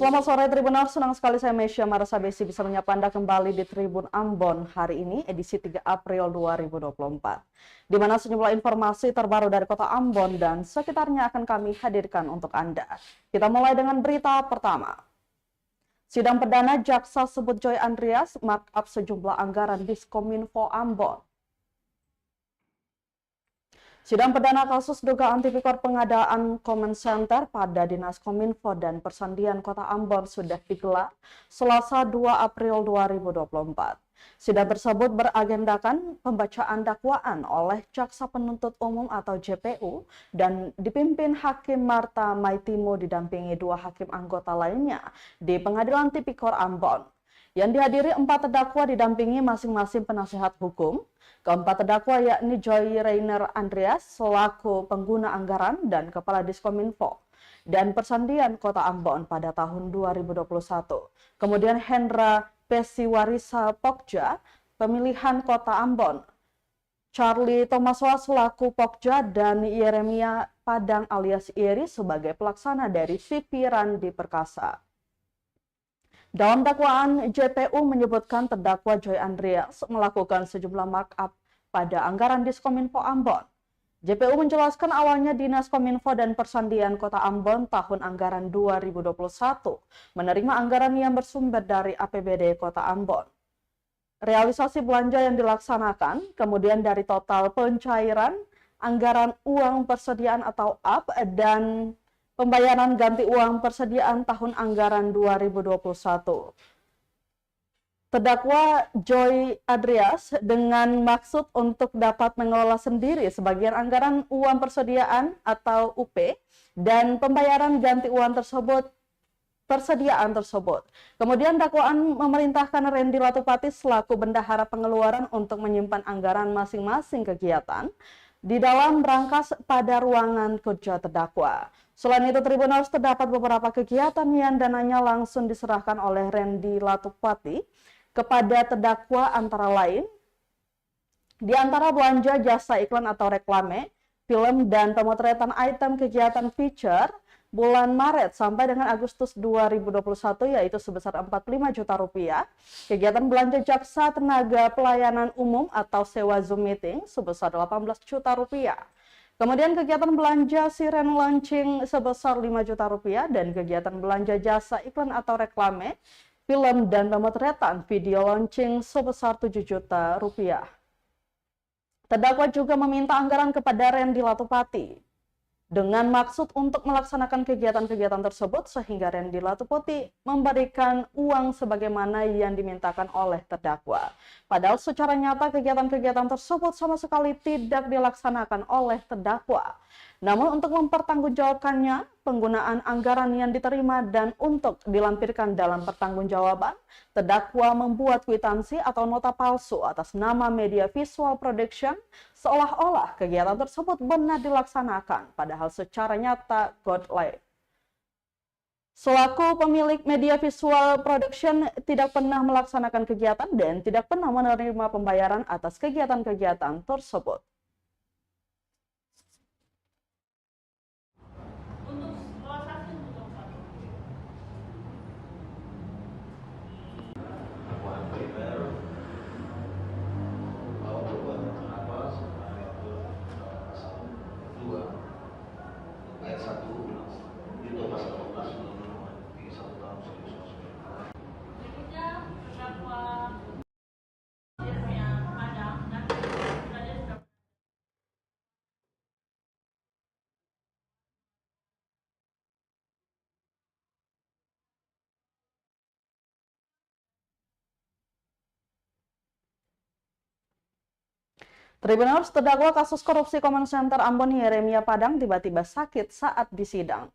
Selamat sore Tribuners, senang sekali saya Mesya Marasabesi bisa menyapa Anda kembali di Tribun Ambon hari ini, edisi 3 April 2024. Di mana sejumlah informasi terbaru dari kota Ambon dan sekitarnya akan kami hadirkan untuk Anda. Kita mulai dengan berita pertama. Sidang perdana Jaksa sebut Joy Andreas markup sejumlah anggaran Diskominfo Ambon. Sidang perdana kasus dugaan tipikor pengadaan comment center pada Dinas Kominfo dan Persandian Kota Ambon sudah digelar Selasa 2 April 2024. Sidang tersebut beragendakan pembacaan dakwaan oleh Jaksa Penuntut Umum atau JPU dan dipimpin Hakim Marta Maitimo didampingi 2 hakim anggota lainnya di Pengadilan Tipikor Ambon. Yang dihadiri 4 terdakwa didampingi masing-masing penasihat hukum. Keempat terdakwa yakni Joy Rainer Andreas selaku pengguna anggaran dan Kepala Diskominfo dan Persandian Kota Ambon pada tahun 2021. Kemudian Hendra Pesiwarisa Pokja, Pemilihan Kota Ambon. Charlie Thomaswa selaku Pokja dan Yeremia Padang alias Iri sebagai pelaksana dari VP Randi Perkasa. Dalam dakwaan, JPU menyebutkan terdakwa Joy Andreas melakukan sejumlah markup pada anggaran Diskominfo Ambon. JPU menjelaskan awalnya Dinas Kominfo dan Persandian Kota Ambon tahun anggaran 2021 menerima anggaran yang bersumber dari APBD Kota Ambon. Realisasi belanja yang dilaksanakan kemudian dari total pencairan anggaran uang persediaan atau AP dan pembayaran ganti uang persediaan tahun anggaran 2021. Terdakwa Joy Andreas dengan maksud untuk dapat mengelola sendiri sebagian anggaran uang persediaan atau UP dan pembayaran ganti uang persediaan tersebut. Kemudian dakwaan memerintahkan Randy Latupati selaku bendahara pengeluaran untuk menyimpan anggaran masing-masing kegiatan di dalam berangkas pada ruangan kerja terdakwa. Selain itu, Tribuners terdapat beberapa kegiatan yang dananya langsung diserahkan oleh Randy Latupati kepada terdakwa antara lain di antara belanja jasa iklan atau reklame, film dan pemotretan item kegiatan feature bulan Maret sampai dengan Agustus 2021 yaitu sebesar 45 juta rupiah, kegiatan belanja jaksa tenaga pelayanan umum atau sewa Zoom meeting sebesar 18 juta rupiah. Kemudian kegiatan belanja siren launching sebesar 5 juta rupiah dan kegiatan belanja jasa iklan atau reklame, film dan pemotretan video launching sebesar 7 juta rupiah. Terdakwa juga meminta anggaran kepada Randy Latupati dengan maksud untuk melaksanakan kegiatan-kegiatan tersebut sehingga Randy Latupati memberikan uang sebagaimana yang dimintakan oleh terdakwa. Padahal secara nyata kegiatan-kegiatan tersebut sama sekali tidak dilaksanakan oleh terdakwa. Namun untuk mempertanggungjawabkannya, penggunaan anggaran yang diterima dan untuk dilampirkan dalam pertanggungjawaban, terdakwa membuat kwitansi atau nota palsu atas nama Media Visual Production seolah-olah kegiatan tersebut benar dilaksanakan, padahal secara nyata God live. Selaku pemilik Media Visual Production tidak pernah melaksanakan kegiatan dan tidak pernah menerima pembayaran atas kegiatan-kegiatan tersebut. Tribuners terdakwa kasus korupsi comment center Ambon Yeremia Padang tiba-tiba sakit saat disidang.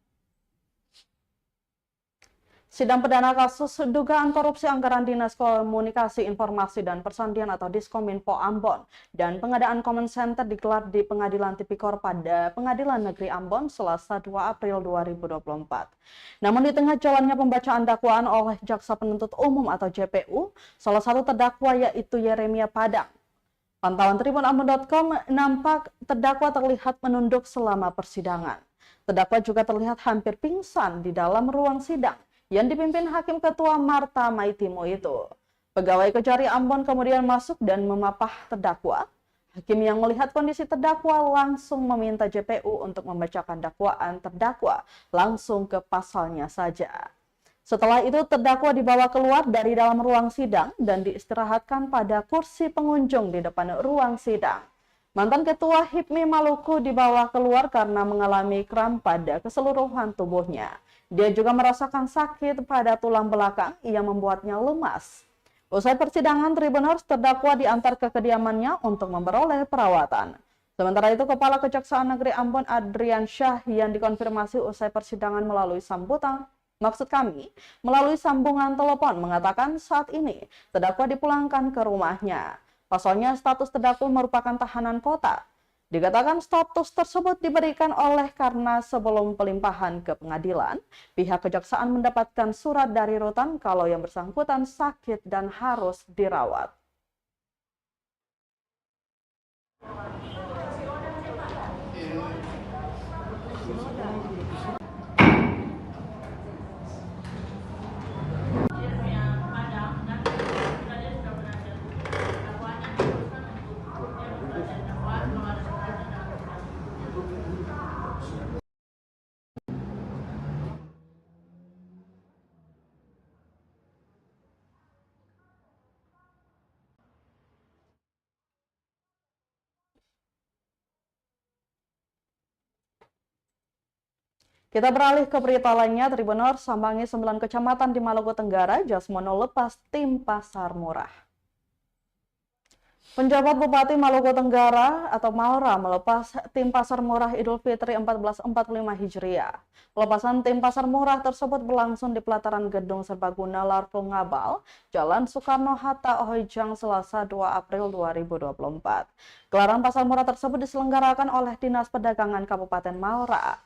Sidang perdana kasus dugaan korupsi anggaran Dinas Komunikasi Informasi dan Persandian atau Diskominfo Ambon dan pengadaan comment center digelar di Pengadilan Tipikor pada Pengadilan Negeri Ambon Selasa 2 April 2024. Namun di tengah jalannya pembacaan dakwaan oleh Jaksa Penuntut Umum atau JPU, salah satu terdakwa yaitu Yeremia Padang. Pantauan tribunambon.com nampak terdakwa terlihat menunduk selama persidangan. Terdakwa juga terlihat hampir pingsan di dalam ruang sidang yang dipimpin Hakim Ketua Marta Maitimo itu. Pegawai Kejari Ambon kemudian masuk dan memapah terdakwa. Hakim yang melihat kondisi terdakwa langsung meminta JPU untuk membacakan dakwaan terdakwa langsung ke pasalnya saja. Setelah itu terdakwa dibawa keluar dari dalam ruang sidang dan diistirahatkan pada kursi pengunjung di depan ruang sidang. Mantan Ketua HIPMI Maluku dibawa keluar karena mengalami kram pada keseluruhan tubuhnya. Dia juga merasakan sakit pada tulang belakang yang membuatnya lemas. Usai persidangan, Tribuners terdakwa diantar ke kediamannya untuk memperoleh perawatan. Sementara itu, Kepala Kejaksaan Negeri Ambon Adrian Syah yang dikonfirmasi usai persidangan melalui sambungan telepon mengatakan saat ini terdakwa dipulangkan ke rumahnya. Pasalnya status terdakwa merupakan tahanan kota. Dikatakan status tersebut diberikan oleh karena sebelum pelimpahan ke pengadilan, pihak kejaksaan mendapatkan surat dari rutan kalau yang bersangkutan sakit dan harus dirawat. Kita beralih ke berita lainnya, Tribuners, sambangi 9 kecamatan di Maluku Tenggara, Jasmono lepas tim pasar murah. Penjabat Bupati Maluku Tenggara atau Maura melepas tim pasar murah Idul Fitri 1445 Hijriah. Pelepasan tim pasar murah tersebut berlangsung di pelataran Gedung Serbaguna Larvo Ngabal, Jalan Soekarno-Hatta, Ohijang, Selasa 2 April 2024. Gelaran pasar murah tersebut diselenggarakan oleh Dinas Perdagangan Kabupaten Maura.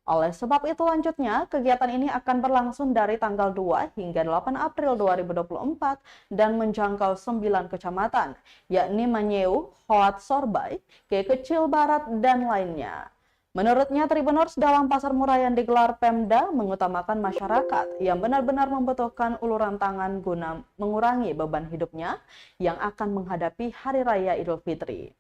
Oleh sebab itu lanjutnya, kegiatan ini akan berlangsung dari tanggal 2 hingga 8 April 2024 dan menjangkau 9 kecamatan, yakni Manyeu, Hoat Sorbay, Kecil Barat, dan lainnya. Menurutnya, Tribuners, dalam pasar murah yang digelar Pemda mengutamakan masyarakat yang benar-benar membutuhkan uluran tangan guna mengurangi beban hidupnya yang akan menghadapi Hari Raya Idul Fitri.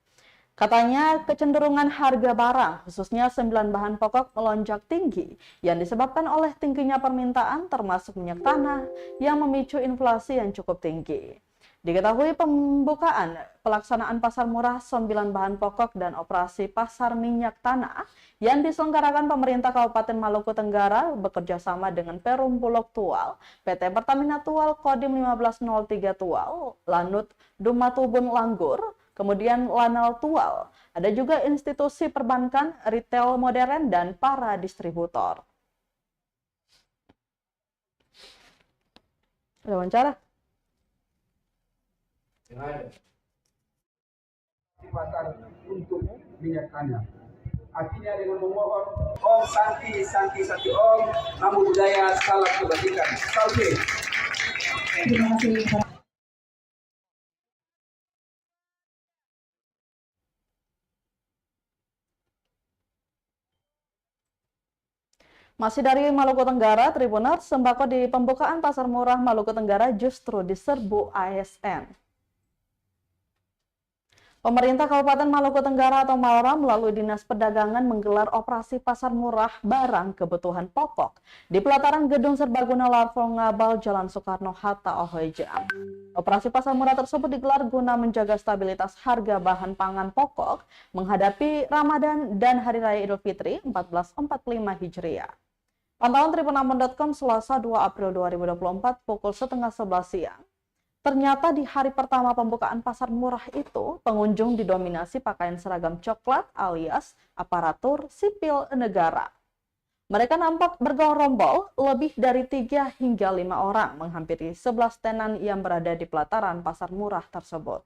Katanya kecenderungan harga barang, khususnya 9 bahan pokok melonjak tinggi yang disebabkan oleh tingginya permintaan termasuk minyak tanah yang memicu inflasi yang cukup tinggi. Diketahui pembukaan pelaksanaan pasar murah 9 bahan pokok dan operasi pasar minyak tanah yang diselenggarakan pemerintah Kabupaten Maluku Tenggara bekerjasama dengan Perum Bulog Tual, PT Pertamina Tual, Kodim 1503 Tual, Lanut Dumatubun Langgur, kemudian Lanal Tual. Ada juga institusi perbankan, retail modern, dan para distributor. Ada wawancara? Pasar untuk minyak tanah. Akhirnya dengan memohon Om Santi Om, Namo Buddhaya, salam kebajikan. Salam. Terima kasih. Masih dari Maluku Tenggara, Tribuners, sembako di pembukaan pasar murah Maluku Tenggara justru diserbu ASN. Pemerintah Kabupaten Maluku Tenggara atau Maura melalui Dinas Perdagangan menggelar operasi pasar murah barang kebutuhan pokok di pelataran Gedung Serbaguna Larvo Ngabal, Jalan Soekarno-Hatta, Ohijang. Operasi pasar murah tersebut digelar guna menjaga stabilitas harga bahan pangan pokok menghadapi Ramadan dan Hari Raya Idul Fitri 1445 Hijriah. Pantauan tribunambon.com Selasa 2 April 2024 pukul setengah 11 siang. Ternyata di hari pertama pembukaan pasar murah itu, pengunjung didominasi pakaian seragam coklat alias aparatur sipil negara. Mereka nampak bergerombol lebih dari 3 hingga 5 orang menghampiri 11 tenan yang berada di pelataran pasar murah tersebut.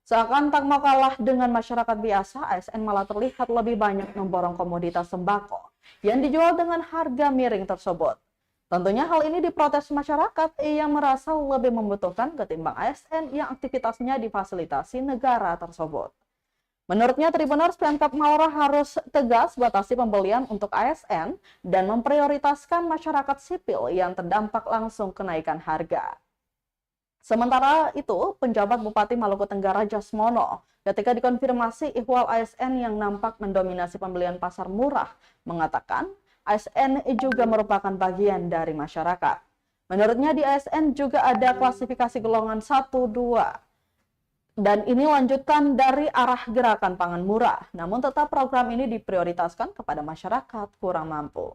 Seakan tak mau kalah dengan masyarakat biasa, ASN malah terlihat lebih banyak memborong komoditas sembako yang dijual dengan harga miring tersebut. Tentunya hal ini diprotes masyarakat yang merasa lebih membutuhkan ketimbang ASN yang aktivitasnya difasilitasi negara tersebut. Menurutnya, Tribuners, Pemkab Maura harus tegas batasi pembelian untuk ASN dan memprioritaskan masyarakat sipil yang terdampak langsung kenaikan harga. Sementara itu, penjabat Bupati Maluku Tenggara Jasmono, ketika dikonfirmasi ihwal ASN yang nampak mendominasi pembelian pasar murah, mengatakan ASN juga merupakan bagian dari masyarakat. Menurutnya di ASN juga ada klasifikasi golongan 1, 2. Dan ini lanjutan dari arah gerakan pangan murah. Namun tetap program ini diprioritaskan kepada masyarakat kurang mampu.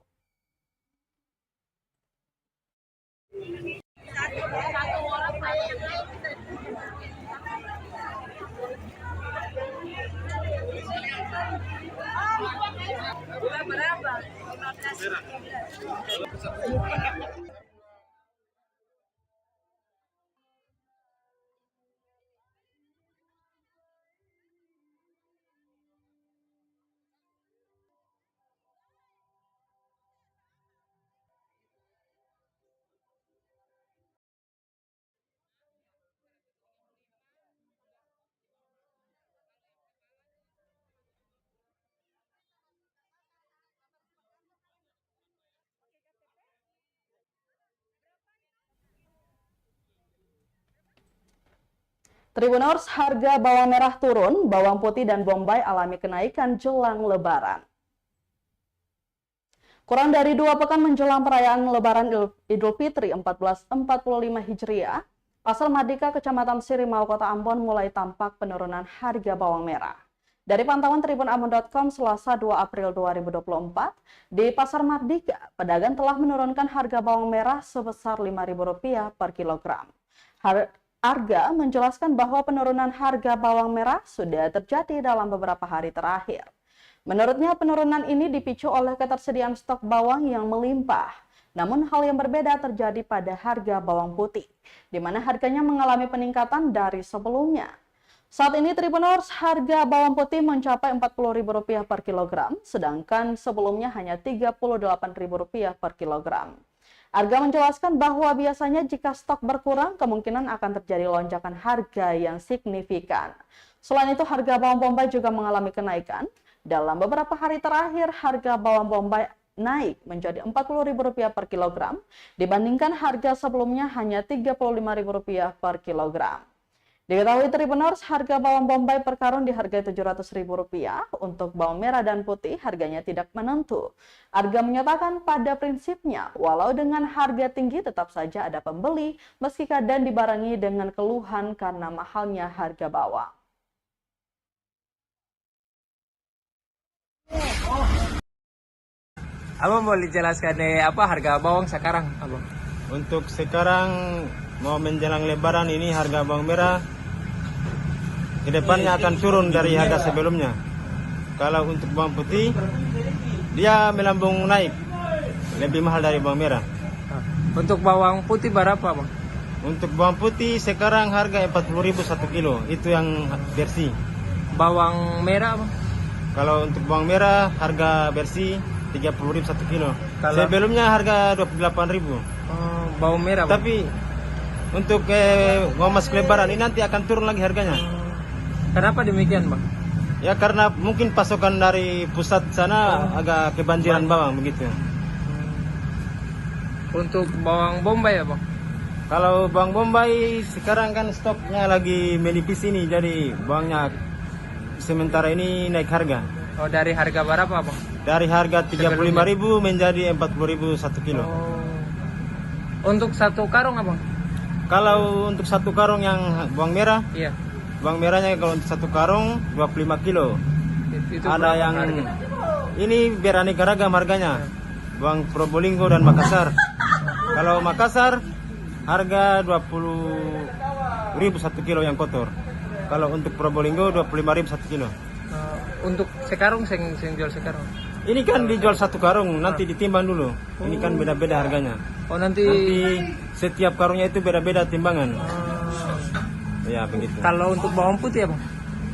Tribuners, harga bawang merah turun, bawang putih dan bombay alami kenaikan jelang Lebaran. Kurang dari 2 pekan menjelang perayaan Lebaran Idul Fitri 1445 Hijriah, Pasar Mardika, Kecamatan Sirimau, Kota Ambon mulai tampak penurunan harga bawang merah. Dari pantauan tribunambon.com Selasa 2 April 2024, di Pasar Mardika, pedagang telah menurunkan harga bawang merah sebesar Rp5.000 per kilogram. Arga menjelaskan bahwa penurunan harga bawang merah sudah terjadi dalam beberapa hari terakhir. Menurutnya, penurunan ini dipicu oleh ketersediaan stok bawang yang melimpah. Namun hal yang berbeda terjadi pada harga bawang putih, di mana harganya mengalami peningkatan dari sebelumnya. Saat ini Tribuners, harga bawang putih mencapai Rp40.000 per kilogram, sedangkan sebelumnya hanya Rp38.000 per kilogram. Arga menjelaskan bahwa biasanya jika stok berkurang, kemungkinan akan terjadi lonjakan harga yang signifikan. Selain itu, harga bawang bombay juga mengalami kenaikan. Dalam beberapa hari terakhir, harga bawang bombay naik menjadi Rp40.000 per kilogram, dibandingkan harga sebelumnya hanya Rp35.000 per kilogram. Diketahui Tribuners, harga bawang bombay per karung dihargai Rp700.000, untuk bawang merah dan putih harganya tidak menentu. Arga menyatakan pada prinsipnya, walau dengan harga tinggi tetap saja ada pembeli, meski kadang dibarengi dengan keluhan karena mahalnya harga bawang. Abang boleh jelaskan apa harga bawang sekarang, Abang? Untuk sekarang mau menjelang Lebaran ini harga bawang merah kedepannya akan turun dari harga sebelumnya. Kalau untuk bawang putih dia melambung naik, lebih mahal dari bawang merah. Untuk bawang putih berapa, Bang? Untuk bawang putih sekarang harga Rp40.000 1 kilo, itu yang bersih. Bawang merah, Bang? Kalau untuk bawang merah harga bersih Rp30.000 1 kilo. Sebelumnya harga Rp28.000. Bawang merah, Bang? Tapi untuk mau masuk Lebaran ini nanti akan turun lagi harganya. Kenapa demikian, Bang? Ya karena mungkin pasokan dari pusat sana agak kebanjiran bawang begitu. Untuk bawang bombay ya, Bang? Kalau bawang bombay sekarang kan stoknya lagi menipis ini, jadi bawangnya sementara ini naik harga. Oh, dari harga berapa, Bang? Dari harga Rp35.000 menjadi Rp40.000 1 kilo. Untuk satu karung, Abang? Kalau untuk satu karung yang bawang merah, Iya. bawang merahnya kalau untuk satu karung 25 kilo. Itu Ada yang harga? ini beraneka ragam harganya. Bawang Probolinggo dan Makassar. Kalau Makassar harga Rp20.000 1 kilo yang kotor. Kalau untuk Probolinggo Rp25.000 1 kilo. Untuk sekarung sing jual sekarung. Ini kan dijual satu karung, nanti ditimbang dulu. Ini kan beda-beda harganya. Oh, nanti Setiap karungnya itu beda-beda timbangan. Ya begitu. kalau untuk bawang putih ya, Bang?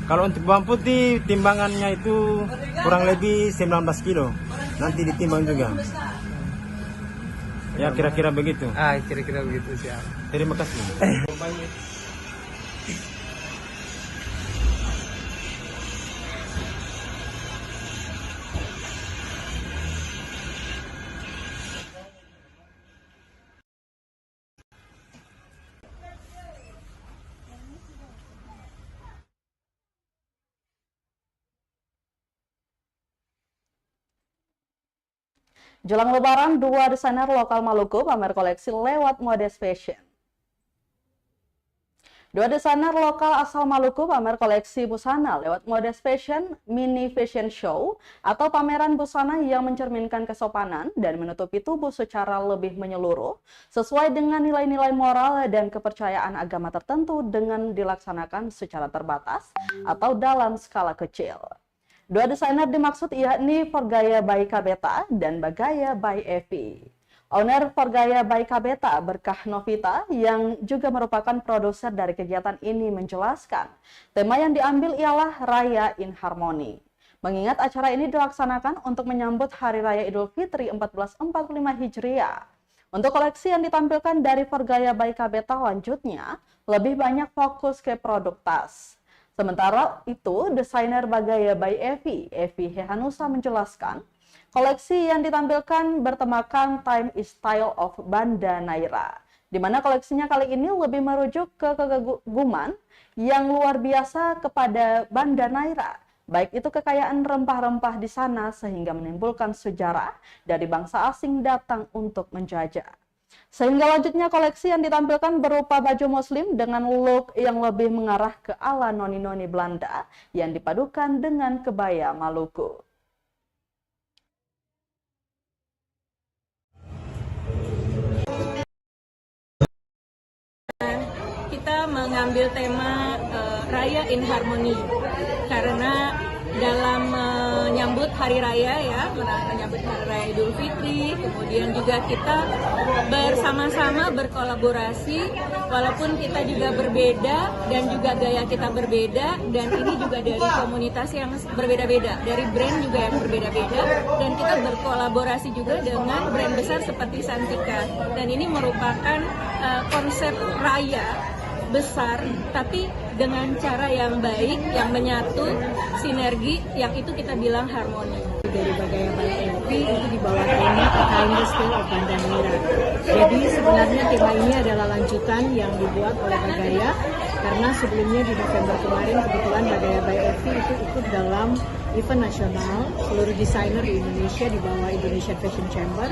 Kalau untuk bawang putih timbangannya itu kurang lebih 19 kilo. Nanti ditimbang juga. Ya kira-kira begitu. Kira-kira begitu sih. Terima kasih. Jelang Lebaran, dua desainer lokal Maluku pamer koleksi lewat Modest Fashion. Dua desainer lokal asal Maluku pamer koleksi busana lewat Modest Fashion Mini Fashion Show atau pameran busana yang mencerminkan kesopanan dan menutupi tubuh secara lebih menyeluruh sesuai dengan nilai-nilai moral dan kepercayaan agama tertentu dengan dilaksanakan secara terbatas atau dalam skala kecil. Dua desainer dimaksud yakni Forgaya by Kabeta dan Bagaya by Evi. Owner Forgaya by Kabeta, Berkah Novita, yang juga merupakan produser dari kegiatan ini menjelaskan, tema yang diambil ialah Raya in Harmony. Mengingat acara ini dilaksanakan untuk menyambut Hari Raya Idul Fitri 1445 Hijriah. Untuk koleksi yang ditampilkan dari Forgaya by Kabeta lanjutnya, lebih banyak fokus ke produk tas. Sementara itu, desainer Bagaya by Evi Hehanusa menjelaskan, koleksi yang ditampilkan bertemakan Time is Style of Banda Naira, di mana koleksinya kali ini lebih merujuk ke kegaguman yang luar biasa kepada Banda Naira, baik itu kekayaan rempah-rempah di sana sehingga menimbulkan sejarah dari bangsa asing datang untuk menjajah. Sehingga lanjutnya koleksi yang ditampilkan berupa baju muslim dengan look yang lebih mengarah ke ala noni-noni Belanda yang dipadukan dengan kebaya Maluku. Kita mengambil tema Raya in Harmony karena dalam menyambut Hari Raya ya, menyambut Hari Raya Idul Fitri, kemudian juga kita bersama-sama berkolaborasi walaupun kita juga berbeda dan juga gaya kita berbeda, dan ini juga dari komunitas yang berbeda-beda, dari brand juga yang berbeda-beda, dan kita berkolaborasi juga dengan brand besar seperti Santika, dan ini merupakan konsep raya besar tapi dengan cara yang baik, yang menyatu, sinergi, yang itu kita bilang harmoni. Dari Bagaya by Evi itu di bawah tema Timeless Tale of Banda Naira. Jadi sebenarnya tema ini adalah lanjutan yang dibuat oleh Bagaya, karena sebelumnya di November kemarin kebetulan Bagaya by Evi itu ikut dalam event nasional seluruh desainer di Indonesia di bawah Indonesian Fashion Chamber.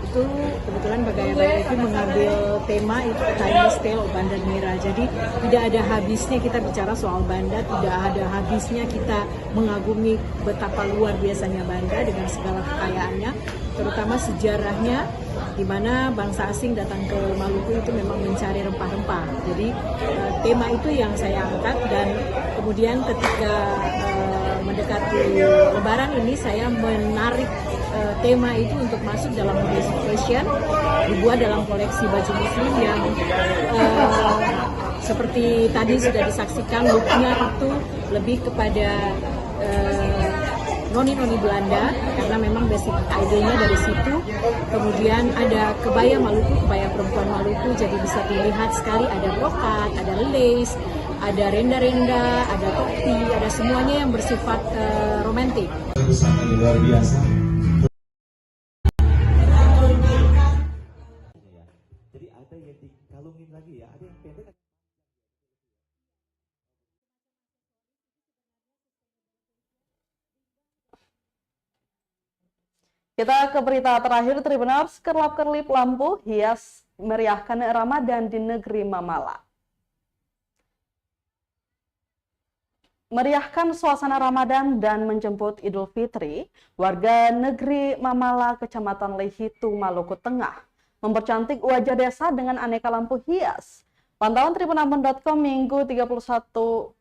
Itu kebetulan Bagaya by Evi mengambil tema itu Timeless Tale of Banda Naira. Jadi tidak ada habisnya kita bicara soal Banda, tidak ada habisnya kita mengagumi betapa luar biasanya Banda dengan segala kekayaannya, terutama sejarahnya, di mana bangsa asing datang ke Maluku itu memang mencari rempah-rempah. Jadi tema itu yang saya angkat, dan kemudian ketika mendekati Lebaran ini saya menarik tema itu untuk masuk dalam Modest Fashion, dibuat dalam koleksi baju muslim yang seperti tadi sudah disaksikan, looknya itu lebih kepada noni-noni Belanda karena memang basic idenya dari situ. Kemudian ada kebaya Maluku, kebaya perempuan Maluku, jadi bisa dilihat sekali ada brokat, ada lace, ada renda-renda, ada topi, ada semuanya yang bersifat romantis. Sangat luar biasa. Jadi ada yang dikalungin lagi ya, ada yang pendek. Kita ke berita terakhir, Tribuners. Kerlap-kerlip lampu hias meriahkan Ramadan di negeri Mamala. Meriahkan suasana Ramadan dan menjemput Idul Fitri, warga negeri Mamala, Kecamatan Lehitu, Maluku Tengah, mempercantik wajah desa dengan aneka lampu hias. Pantauan tribunambon.com Minggu 31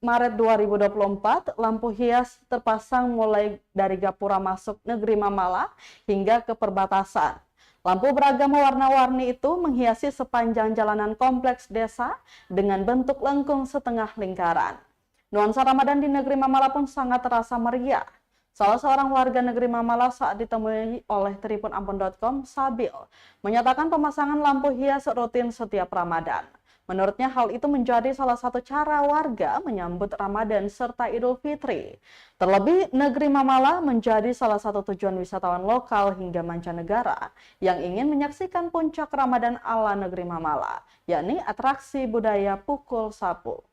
Maret 2024, lampu hias terpasang mulai dari gapura masuk negeri Mamala hingga ke perbatasan. Lampu beragam warna-warni itu menghiasi sepanjang jalanan kompleks desa dengan bentuk lengkung setengah lingkaran. Nuansa Ramadan di negeri Mamala pun sangat terasa meriah. Salah seorang warga negeri Mamala saat ditemui oleh tribunambon.com, Sabil, menyatakan pemasangan lampu hias rutin setiap Ramadan. Menurutnya hal itu menjadi salah satu cara warga menyambut Ramadan serta Idul Fitri. Terlebih, negeri Mamala menjadi salah satu tujuan wisatawan lokal hingga mancanegara yang ingin menyaksikan puncak Ramadan ala negeri Mamala, yakni atraksi budaya pukul sapu.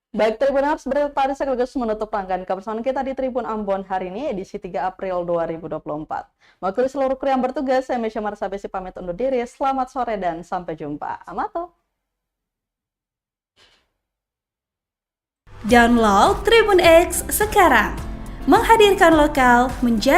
Baik, Tribuners, berita tadi sekaligus menutup rangkaian kebersamaan kita di Tribun Ambon hari ini, edisi 3 April 2024. Mewakili seluruh kru yang bertugas, saya Mesya Marsabesi pamit undur diri. Selamat sore dan sampai jumpa. Amato. Download Tribun X sekarang, menghadirkan lokal menjadi